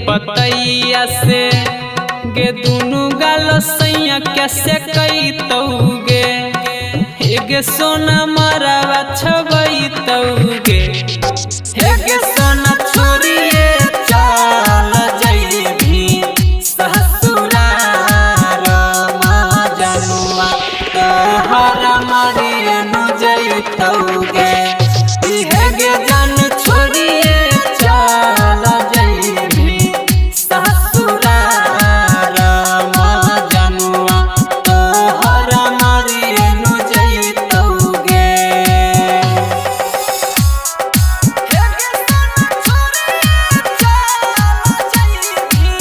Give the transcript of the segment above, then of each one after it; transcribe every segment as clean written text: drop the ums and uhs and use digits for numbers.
पतैया से गे दुनु गाल सैया कैसे कई तौगे हेगे सोना मरावा छबई तौगे हेगे सोना छोरिए चल जइभी ससुरार मजनुआ तोहर मरिए नु जइतौगे हेगे जान छोरिए चल जइभी ससुरार मजनुआ तोहर मरिए नु जइतौगे हेगे सोना छोरिए चल जइभी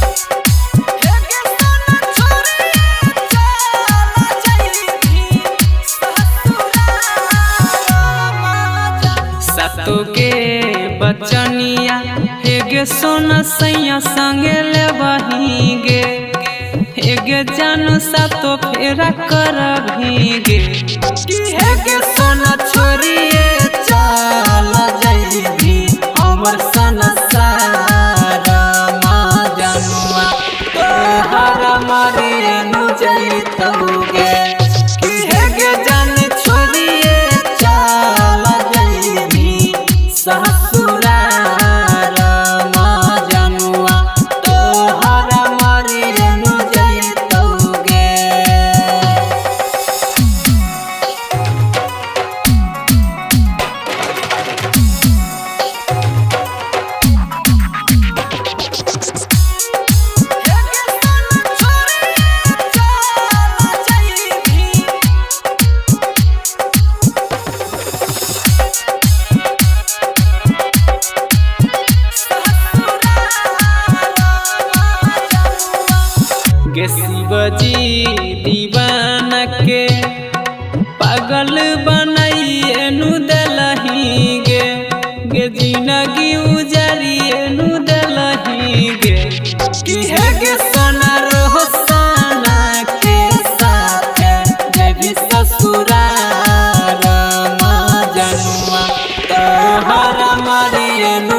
हेगे सोना छोरिए चल जइभी ससुरार के बचनिया हेगे सोना सैया संगे ले बहिगे हेगे जानू सातो फेरा कर भीगे हेगे सोना छोरिए चल जइभी हमर संसार मजनुआ तोहर मरिए नु जइतौगे हेगे जान छोरिए चल जइभी ससुरार मजनुआ तोहर मरिए नु जइतौगे हेगे सोना छोरिए चल जइभी गे शिवजी दीवाना के पागल बनाइए नु दलही गे जिंदगी उजारिए नु दलही गे हेगे सोना रोहसाना के साथ जइभी ससुरार मजनुआ तोहर मरिए नु